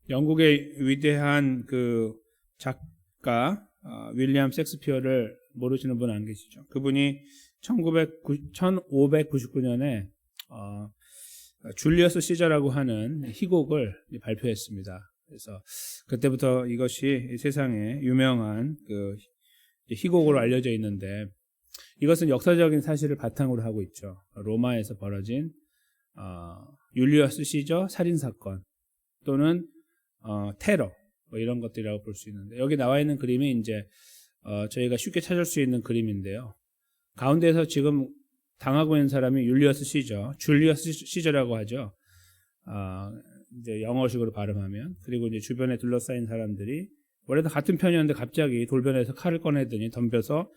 영국의 위대한 그 작가 윌리엄 셰익스피어를 모르시는 분 안 계시죠? 그분이 1599년에 줄리어스 시저라고 하는 희곡을 발표했습니다. 그래서 그때부터 이것이 세상에 유명한 그 희곡으로 알려져 있는데, 이것은 역사적인 사실을 바탕으로 하고 있죠. 로마에서 벌어진 율리어스 시저 살인 사건 또는 테러 뭐 이런 것들이라고 볼 수 있는데, 여기 나와 있는 그림이 이제 저희가 쉽게 찾을 수 있는 그림인데요. 가운데에서 지금 당하고 있는 사람이 율리어스 시저, 줄리어스 시저라고 하죠. 이제 영어식으로 발음하면. 그리고 이제 주변에 둘러싸인 사람들이 원래도 같은 편이었는데 갑자기 돌변해서 칼을 꺼내더니 덤벼서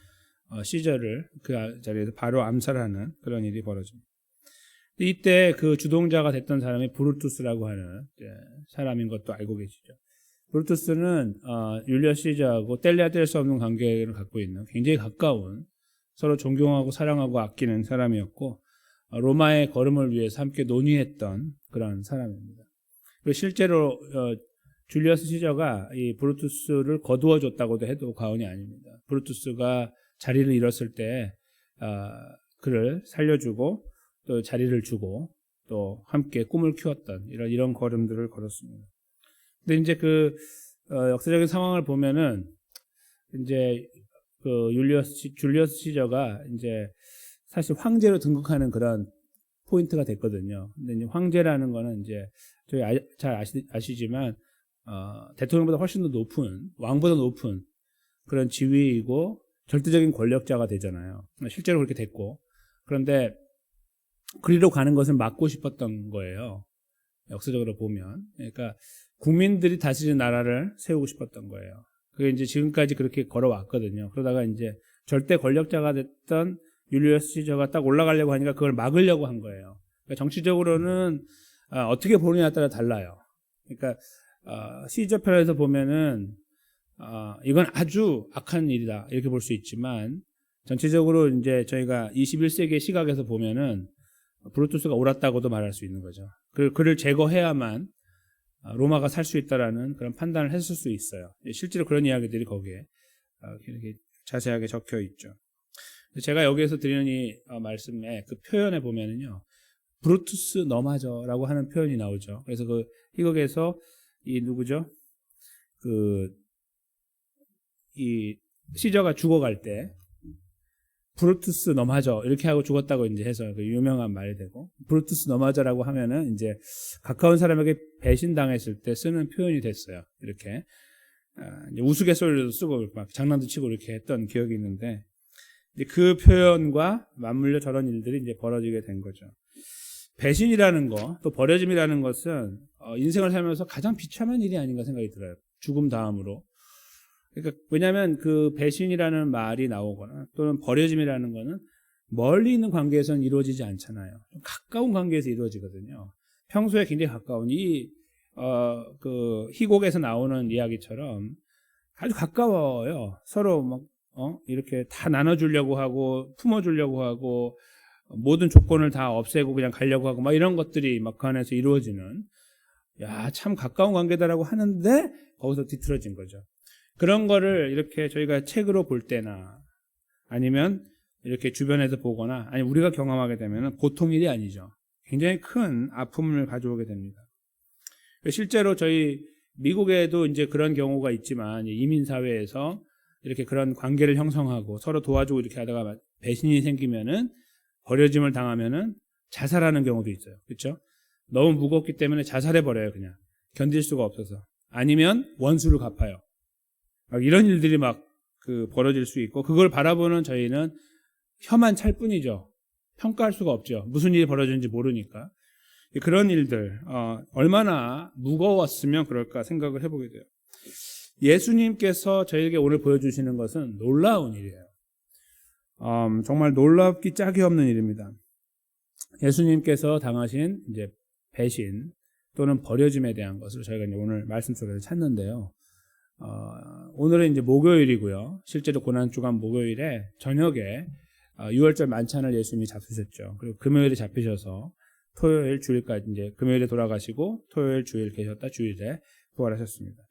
시저를 그 자리에서 바로 암살하는 그런 일이 벌어집니다. 이때 그 주동자가 됐던 사람이 브루투스라고 하는 사람인 것도 알고 계시죠. 브루투스는 율리어스 시저하고 뗄래야 뗄 수 없는 관계를 갖고 있는 굉장히 가까운, 서로 존경하고 사랑하고 아끼는 사람이었고, 로마의 거름을 위해서 함께 논의했던 그런 사람입니다. 그리고 실제로 줄리어스 시저가 이 브루투스를 거두어 줬다고도 해도 과언이 아닙니다. 브루투스가 자리를 잃었을 때 그를 살려주고 또 자리를 주고 또 함께 꿈을 키웠던 이런 걸음들을 걸었습니다. 근데 이제 그 역사적인 상황을 보면은 이제 그 줄리어스 시저가 이제 사실 황제로 등극하는 그런 포인트가 됐거든요. 근데 이제 황제라는 거는 이제 저희 잘 아시지만 대통령보다 훨씬 더 높은, 왕보다 높은 그런 지위이고 절대적인 권력자가 되잖아요. 실제로 그렇게 됐고, 그런데 그리로 가는 것을 막고 싶었던 거예요. 역사적으로 보면. 그러니까 국민들이 다스리는 나라를 세우고 싶었던 거예요. 그게 이제 지금까지 그렇게 걸어왔거든요. 그러다가 이제 절대 권력자가 됐던 율리어스 시저가 딱 올라가려고 하니까 그걸 막으려고 한 거예요. 그러니까 정치적으로는 어떻게 보느냐에 따라 달라요. 그러니까 시저 편에서 보면은 이건 아주 악한 일이다 이렇게 볼 수 있지만, 전체적으로 이제 저희가 21세기의 시각에서 보면은 브루투스가 옳았다고도 말할 수 있는 거죠. 그를 제거해야만 로마가 살 수 있다라는 그런 판단을 했을 수 있어요. 실제로 그런 이야기들이 거기에 이렇게 자세하게 적혀 있죠. 제가 여기에서 드리는 이 말씀에 그 표현에 보면은요, 브루투스 너마저라고 하는 표현이 나오죠. 그래서 그 희곡에서 이 누구죠? 이 시저가 죽어갈 때 브루투스 너마저 이렇게 하고 죽었다고 이제 해서 그 유명한 말이 되고, 브루투스 너마저라고 하면은 이제 가까운 사람에게 배신당했을 때 쓰는 표현이 됐어요. 이렇게 이제 우스갯소리도 쓰고 막 장난도 치고 이렇게 했던 기억이 있는데, 이제 그 표현과 맞물려 저런 일들이 이제 벌어지게 된 거죠. 배신이라는 거, 또 버려짐이라는 것은 인생을 살면서 가장 비참한 일이 아닌가 생각이 들어요. 죽음 다음으로. 그러니까 왜냐하면 그 배신이라는 말이 나오거나 또는 버려짐이라는 거는 멀리 있는 관계에서는 이루어지지 않잖아요. 좀 가까운 관계에서 이루어지거든요. 평소에 굉장히 가까운 그 희곡에서 나오는 이야기처럼 아주 가까워요. 서로 막 이렇게 다 나눠주려고 하고 품어주려고 하고 모든 조건을 다 없애고 그냥 가려고 하고 막 이런 것들이 막 그 안에서 이루어지는, 참 가까운 관계다라고 하는데 거기서 뒤틀어진 거죠. 그런 거를 이렇게 저희가 책으로 볼 때나 아니면 이렇게 주변에서 보거나 아니 우리가 경험하게 되면 보통 일이 아니죠. 굉장히 큰 아픔을 가져오게 됩니다. 실제로 저희 미국에도 이제 그런 경우가 있지만, 이민사회에서 이렇게 그런 관계를 형성하고 서로 도와주고 이렇게 하다가 배신이 생기면은, 버려짐을 당하면은 자살하는 경우도 있어요. 그렇죠? 너무 무겁기 때문에 자살해버려요. 그냥 견딜 수가 없어서. 아니면 원수를 갚아요. 막 이런 일들이 막 벌어질 수 있고, 그걸 바라보는 저희는 혀만 찰 뿐이죠. 평가할 수가 없죠. 무슨 일이 벌어지는지 모르니까. 그런 일들 얼마나 무거웠으면 그럴까 생각을 해보게 돼요. 예수님께서 저희에게 오늘 보여주시는 것은 놀라운 일이에요. 정말 놀랍기 짝이 없는 일입니다. 예수님께서 당하신 이제 배신 또는 버려짐에 대한 것을 저희가 이제 오늘 말씀 속에서 찾는데요. 오늘은 이제 목요일이고요. 실제로 고난주간 목요일에 저녁에 6월절 만찬을 예수님이 잡수셨죠. 그리고 금요일에 잡히셔서 토요일 주일까지 이제 금요일에 돌아가시고 토요일 주일 계셨다 주일에 부활하셨습니다.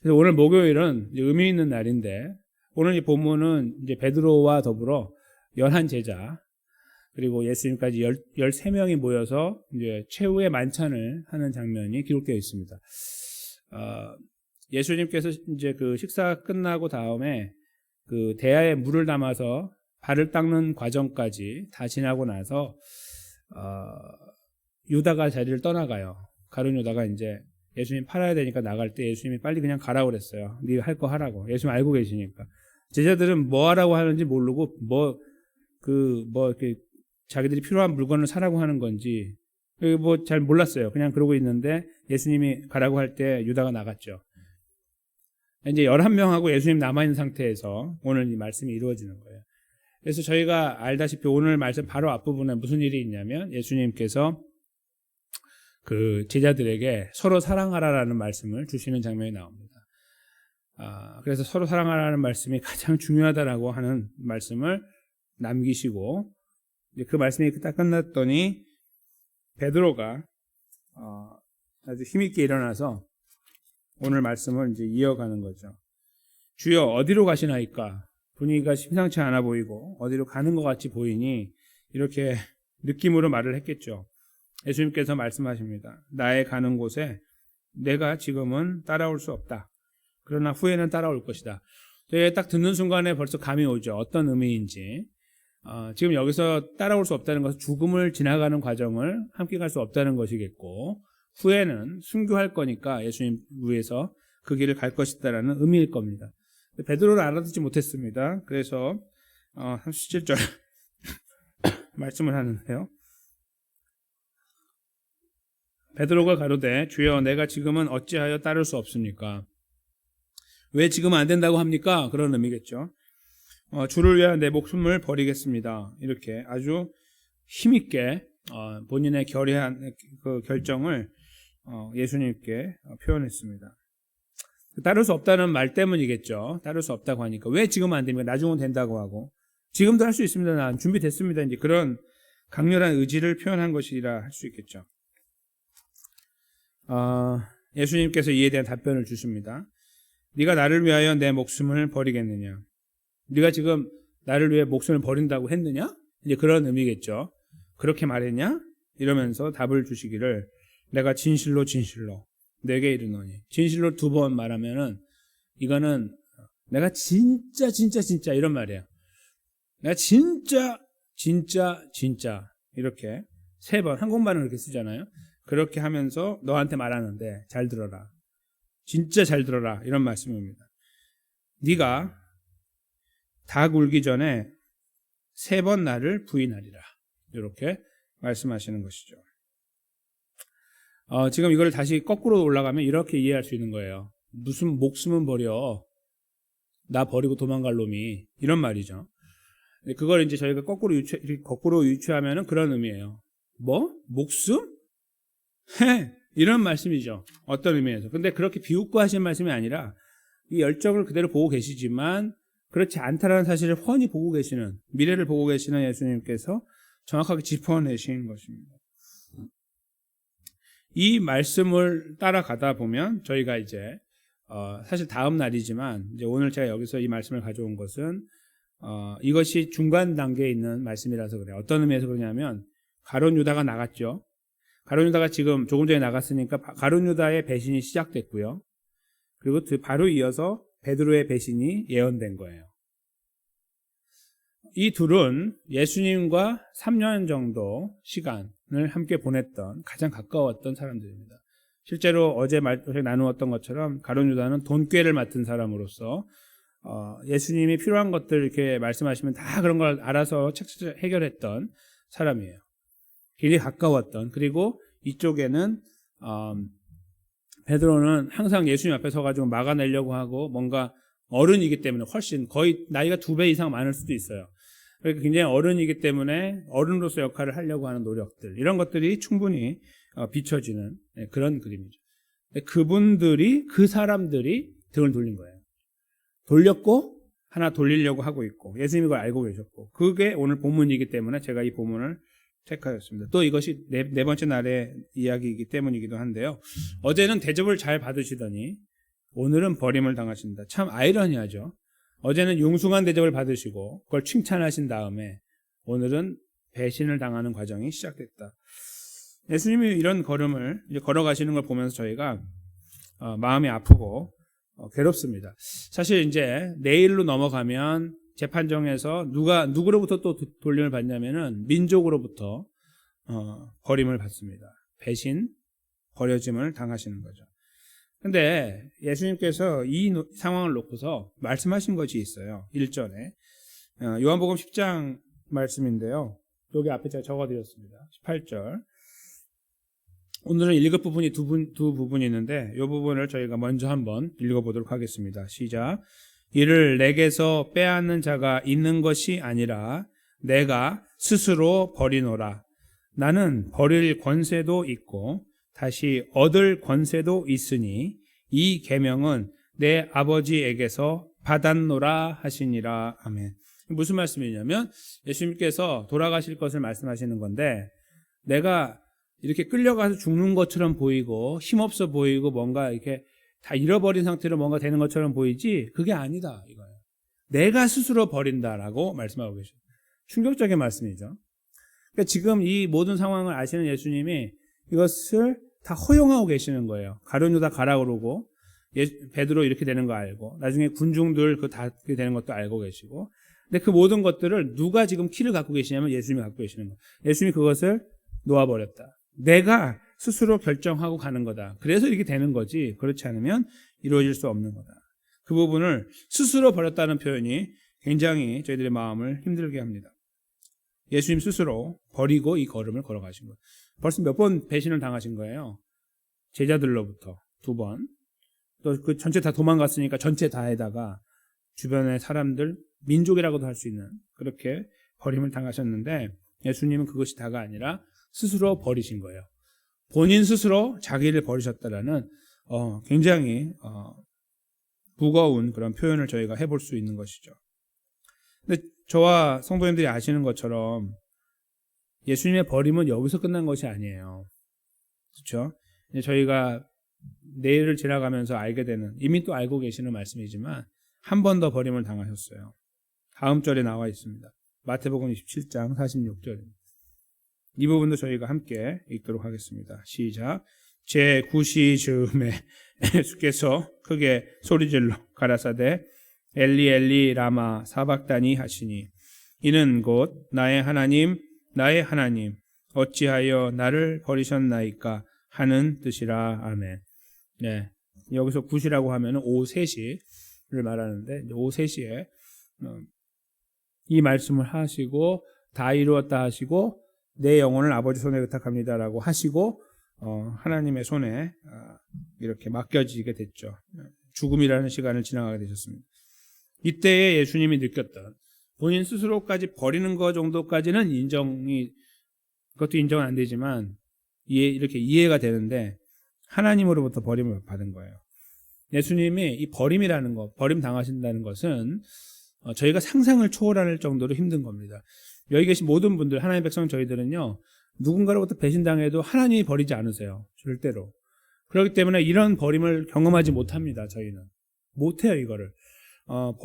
그래서 오늘 목요일은 이제 의미 있는 날인데 오늘 이 본문은 이제 베드로와 더불어 11제자 그리고 예수님까지 13명이 모여서 이제 최후의 만찬을 하는 장면이 기록되어 있습니다. 예수님께서 이제 그 식사 끝나고 다음에 그 대야에 물을 담아서 발을 닦는 과정까지 다 지나고 나서 유다가 자리를 떠나가요. 가룟 유다가 이제 예수님 팔아야 되니까 나갈 때 예수님이 빨리 그냥 가라고 그랬어요. 네가 할 거 하라고. 예수님 알고 계시니까. 제자들은 뭐 하라고 하는지 모르고 이렇게 자기들이 필요한 물건을 사라고 하는 건지 뭐 잘 몰랐어요. 그냥 그러고 있는데 예수님이 가라고 할 때 유다가 나갔죠. 이제 11명하고 예수님 남아있는 상태에서 오늘 이 말씀이 이루어지는 거예요. 그래서 저희가 알다시피 오늘 말씀 바로 앞부분에 무슨 일이 있냐면 예수님께서 그 제자들에게 서로 사랑하라라는 말씀을 주시는 장면이 나옵니다. 그래서 서로 사랑하라는 말씀이 가장 중요하다라고 하는 말씀을 남기시고 그 말씀이 딱 끝났더니 베드로가 아주 힘있게 일어나서 오늘 말씀을 이제 이어가는 거죠. 주여 어디로 가시나이까? 분위기가 심상치 않아 보이고 어디로 가는 것 같이 보이니 이렇게 느낌으로 말을 했겠죠. 예수님께서 말씀하십니다. 나의 가는 곳에 내가 지금은 따라올 수 없다. 그러나 후에는 따라올 것이다. 저희가 딱 듣는 순간에 벌써 감이 오죠. 어떤 의미인지. 지금 여기서 따라올 수 없다는 것은 죽음을 지나가는 과정을 함께 갈 수 없다는 것이겠고 후에는 순교할 거니까 예수님 위해서 그 길을 갈 것이다라는 의미일 겁니다. 베드로를 알아듣지 못했습니다. 그래서 37절 말씀을 하는데요. 베드로가 가로되 주여 내가 지금은 어찌하여 따를 수 없습니까? 왜 지금 안 된다고 합니까? 그런 의미겠죠. 주를 위하여 내 목숨을 버리겠습니다. 이렇게 아주 힘있게 본인의 결의한 그 결정을 예수님께 표현했습니다. 따를 수 없다는 말 때문이겠죠. 따를 수 없다고 하니까 왜 지금 안 됩니까? 나중은 된다고 하고 지금도 할 수 있습니다. 난 준비됐습니다. 이제 그런 강렬한 의지를 표현한 것이라 할 수 있겠죠. 예수님께서 이에 대한 답변을 주십니다. 네가 나를 위하여 내 목숨을 버리겠느냐? 네가 지금 나를 위해 목숨을 버린다고 했느냐? 이제 그런 의미겠죠. 그렇게 말했냐? 이러면서 답을 주시기를 내가 진실로 내게 이르노니. 진실로 2번 말하면은 이거는 내가 진짜 이런 말이에요. 내가 진짜 이렇게 3번 한국말은 그렇게 쓰잖아요. 그렇게 하면서 너한테 말하는데 잘 들어라. 진짜 잘 들어라. 이런 말씀입니다. 네가 닭 울기 전에 3번 나를 부인하리라. 이렇게 말씀하시는 것이죠. 지금 이걸 다시 거꾸로 올라가면 이렇게 이해할 수 있는 거예요. 무슨 목숨은 버려. 나 버리고 도망갈 놈이. 이런 말이죠. 그걸 이제 저희가 거꾸로 유추하면은 그런 의미예요. 뭐? 목숨? 이런 말씀이죠. 어떤 의미에서. 근데 그렇게 비웃고 하신 말씀이 아니라 이 열정을 그대로 보고 계시지만 그렇지 않다라는 사실을 훤히 보고 계시는, 미래를 보고 계시는 예수님께서 정확하게 짚어내신 것입니다. 이 말씀을 따라가다 보면 저희가 이제 사실 다음 날이지만 이제 오늘 제가 여기서 이 말씀을 가져온 것은 이것이 중간 단계에 있는 말씀이라서 그래요. 어떤 의미에서 그러냐면 가룟 유다가 나갔죠. 가룟 유다가 지금 조금 전에 나갔으니까 가룟 유다의 배신이 시작됐고요. 그리고 바로 이어서 베드로의 배신이 예언된 거예요. 이 둘은 예수님과 3년 정도 시간을 함께 보냈던 가장 가까웠던 사람들입니다. 실제로 어제 나누었던 것처럼 가룟 유다는 돈꾀를 맡은 사람으로서 예수님이 필요한 것들 이렇게 말씀하시면 다 그런 걸 알아서 착착 해결했던 사람이에요. 굉장히 가까웠던. 그리고 이쪽에는 베드로는 항상 예수님 앞에 서가지고 막아내려고 하고 뭔가 어른이기 때문에 훨씬 거의 나이가 2배 이상 많을 수도 있어요. 그러니까 굉장히 어른이기 때문에 어른으로서 역할을 하려고 하는 노력들 이런 것들이 충분히 비춰지는 그런 그림이죠. 그 사람들이 등을 돌린 거예요. 돌렸고 하나 돌리려고 하고 있고 예수님이 그걸 알고 계셨고 그게 오늘 본문이기 때문에 제가 이 본문을 택하였습니다. 또 이것이 네 번째 날의 이야기이기 때문이기도 한데요. 어제는 대접을 잘 받으시더니 오늘은 버림을 당하신다. 참 아이러니하죠. 어제는 융숭한 대접을 받으시고 그걸 칭찬하신 다음에 오늘은 배신을 당하는 과정이 시작됐다. 예수님이 이런 걸음을 이제 걸어가시는 걸 보면서 저희가 마음이 아프고 괴롭습니다. 사실 이제 내일로 넘어가면 재판정에서 누구로부터 또 돌림을 받냐면은 민족으로부터 버림을 받습니다. 배신, 버려짐을 당하시는 거죠. 근데 예수님께서 이 상황을 놓고서 말씀하신 것이 있어요. 1절에 요한복음 10장 말씀인데요. 여기 앞에 제가 적어드렸습니다. 18절. 오늘은 읽을 부분이 두 부분이 있는데 이 부분을 저희가 먼저 한번 읽어보도록 하겠습니다. 시작. 이를 내게서 빼앗는 자가 있는 것이 아니라 내가 스스로 버리노라. 나는 버릴 권세도 있고 다시 얻을 권세도 있으니 이 계명은 내 아버지에게서 받았노라 하시니라. 아멘. 무슨 말씀이냐면 예수님께서 돌아가실 것을 말씀하시는 건데 내가 이렇게 끌려가서 죽는 것처럼 보이고 힘없어 보이고 뭔가 이렇게 다 잃어버린 상태로 뭔가 되는 것처럼 보이지 그게 아니다 이거예요. 내가 스스로 버린다라고 말씀하고 계십니다. 충격적인 말씀이죠. 그러니까 지금 이 모든 상황을 아시는 예수님이 이것을 다 허용하고 계시는 거예요. 가룟 유다 가라 그러고 베드로 이렇게 되는 거 알고 나중에 군중들 그 다 되는 것도 알고 계시고 근데 그 모든 것들을 누가 지금 키를 갖고 계시냐면 예수님이 갖고 계시는 거예요. 예수님이 그것을 놓아버렸다. 내가 스스로 결정하고 가는 거다. 그래서 이렇게 되는 거지 그렇지 않으면 이루어질 수 없는 거다. 그 부분을 스스로 버렸다는 표현이 굉장히 저희들의 마음을 힘들게 합니다. 예수님 스스로 버리고 이 걸음을 걸어가신 거예요. 벌써 몇 번 배신을 당하신 거예요. 제자들로부터 2번. 또 그 전체 다 도망갔으니까 전체 다에다가 주변의 사람들, 민족이라고도 할 수 있는 그렇게 버림을 당하셨는데 예수님은 그것이 다가 아니라 스스로 버리신 거예요. 본인 스스로 자기를 버리셨다라는 굉장히 무거운 그런 표현을 저희가 해볼 수 있는 것이죠. 근데 저와 성도님들이 아시는 것처럼 예수님의 버림은 여기서 끝난 것이 아니에요. 그렇죠? 저희가 내일을 지나가면서 알게 되는 이미 또 알고 계시는 말씀이지만 한 번 더 버림을 당하셨어요. 다음 절에 나와 있습니다. 마태복음 27장 46절입니다. 이 부분도 저희가 함께 읽도록 하겠습니다. 시작. 제 9시 즈음에 예수께서 크게 소리질러 가라사대 엘리 엘리 라마 사박다니 하시니 이는 곧 나의 하나님 어찌하여 나를 버리셨나이까 하는 뜻이라. 아멘. 네, 여기서 9시라고 하면 오후 3시를 말하는데 오후 3시에 이 말씀을 하시고 다 이루었다 하시고 내 영혼을 아버지 손에 의탁합니다라고 하시고 하나님의 손에 이렇게 맡겨지게 됐죠. 죽음이라는 시간을 지나가게 되셨습니다. 이때에 예수님이 느꼈던 본인 스스로까지 버리는 것 정도까지는 그것도 인정은 안 되지만 이렇게 이해가 되는데 하나님으로부터 버림을 받은 거예요. 예수님이 이 버림이라는 것, 버림 당하신다는 것은 저희가 상상을 초월할 정도로 힘든 겁니다. 여기 계신 모든 분들, 하나님의 백성 저희들은요, 누군가로부터 배신당해도 하나님이 버리지 않으세요. 절대로. 그렇기 때문에 이런 버림을 경험하지 못합니다. 저희는. 못해요, 이거를.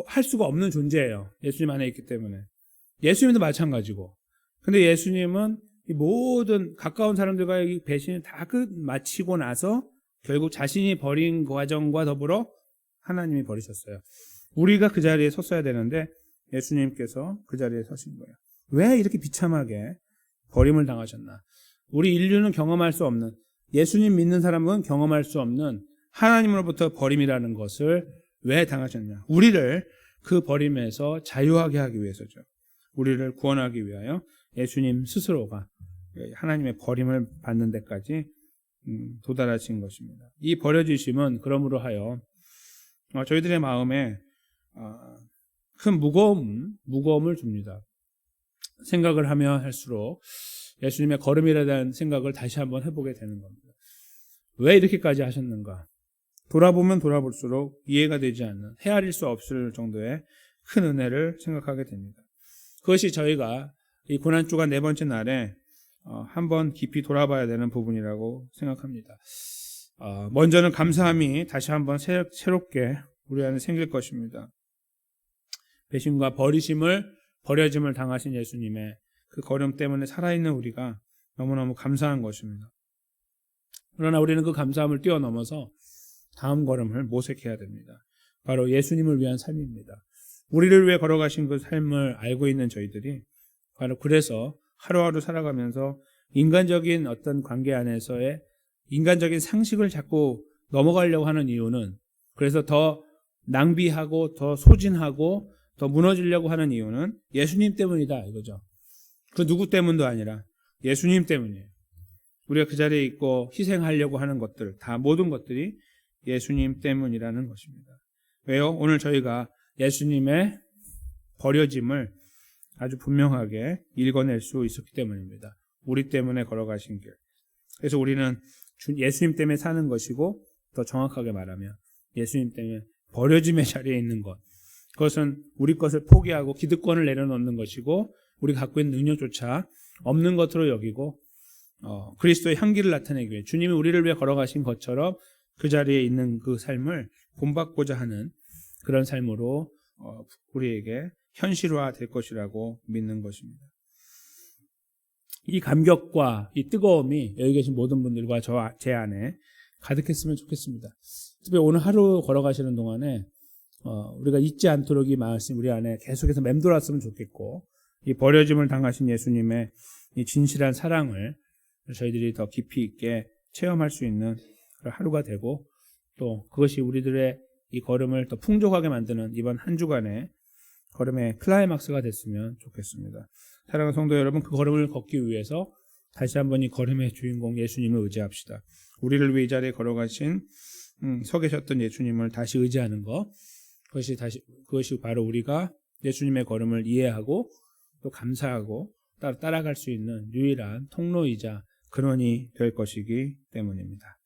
할 수가 없는 존재예요. 예수님 안에 있기 때문에. 예수님도 마찬가지고. 근데 예수님은 이 모든 가까운 사람들과의 배신을 다 마치고 나서 결국 자신이 버린 과정과 더불어 하나님이 버리셨어요. 우리가 그 자리에 섰어야 되는데 예수님께서 그 자리에 서신 거예요. 왜 이렇게 비참하게 버림을 당하셨나? 우리 인류는 경험할 수 없는, 예수님 믿는 사람은 경험할 수 없는 하나님으로부터 버림이라는 것을 왜 당하셨냐? 우리를 그 버림에서 자유하게 하기 위해서죠. 우리를 구원하기 위하여 예수님 스스로가 하나님의 버림을 받는 데까지 도달하신 것입니다. 이 버려지심은 그러므로 하여 저희들의 마음에 큰 무거움을 줍니다. 생각을 하면 할수록 예수님의 걸음이라에 대한 생각을 다시 한번 해보게 되는 겁니다. 왜 이렇게까지 하셨는가? 돌아보면 돌아볼수록 이해가 되지 않는, 헤아릴 수 없을 정도의 큰 은혜를 생각하게 됩니다. 그것이 저희가 이 고난주간 4번째 날에 한번 깊이 돌아봐야 되는 부분이라고 생각합니다. 먼저는 감사함이 다시 한번 새롭게 우리 안에 생길 것입니다. 배신과 버려짐을 당하신 예수님의 그 걸음 때문에 살아있는 우리가 너무너무 감사한 것입니다. 그러나 우리는 그 감사함을 뛰어넘어서 다음 걸음을 모색해야 됩니다. 바로 예수님을 위한 삶입니다. 우리를 위해 걸어가신 그 삶을 알고 있는 저희들이 바로 그래서 하루하루 살아가면서 인간적인 어떤 관계 안에서의 인간적인 상식을 자꾸 넘어가려고 하는 이유는, 그래서 더 낭비하고 더 소진하고 더 무너지려고 하는 이유는 예수님 때문이다 이거죠. 그 누구 때문도 아니라 예수님 때문이에요. 우리가 그 자리에 있고 희생하려고 하는 것들, 다 모든 것들이 예수님 때문이라는 것입니다. 왜요? 오늘 저희가 예수님의 버려짐을 아주 분명하게 읽어낼 수 있었기 때문입니다. 우리 때문에 걸어가신 길. 그래서 우리는 예수님 때문에 사는 것이고, 더 정확하게 말하면 예수님 때문에 버려짐의 자리에 있는 것, 그것은 우리 것을 포기하고 기득권을 내려놓는 것이고, 우리가 갖고 있는 능력조차 없는 것으로 여기고, 그리스도의 향기를 나타내기 위해 주님이 우리를 위해 걸어가신 것처럼 그 자리에 있는 그 삶을 본받고자 하는 그런 삶으로 우리에게 현실화 될 것이라고 믿는 것입니다. 이 감격과 이 뜨거움이 여기 계신 모든 분들과 제 안에 가득했으면 좋겠습니다. 특별히 오늘 하루 걸어가시는 동안에 우리가 잊지 않도록 이 말씀 우리 안에 계속해서 맴돌았으면 좋겠고, 이 버려짐을 당하신 예수님의 이 진실한 사랑을 저희들이 더 깊이 있게 체험할 수 있는 그런 하루가 되고, 또 그것이 우리들의 이 걸음을 더 풍족하게 만드는 이번 한 주간의 걸음의 클라이막스가 됐으면 좋겠습니다. 사랑하는 성도 여러분, 그 걸음을 걷기 위해서 다시 한번 이 걸음의 주인공 예수님을 의지합시다. 우리를 위해 이 자리에 걸어가신 서 계셨던 예수님을 다시 의지하는 것, 그것이 바로 우리가 예수님의 걸음을 이해하고 또 감사하고 따라갈 수 있는 유일한 통로이자 근원이 될 것이기 때문입니다.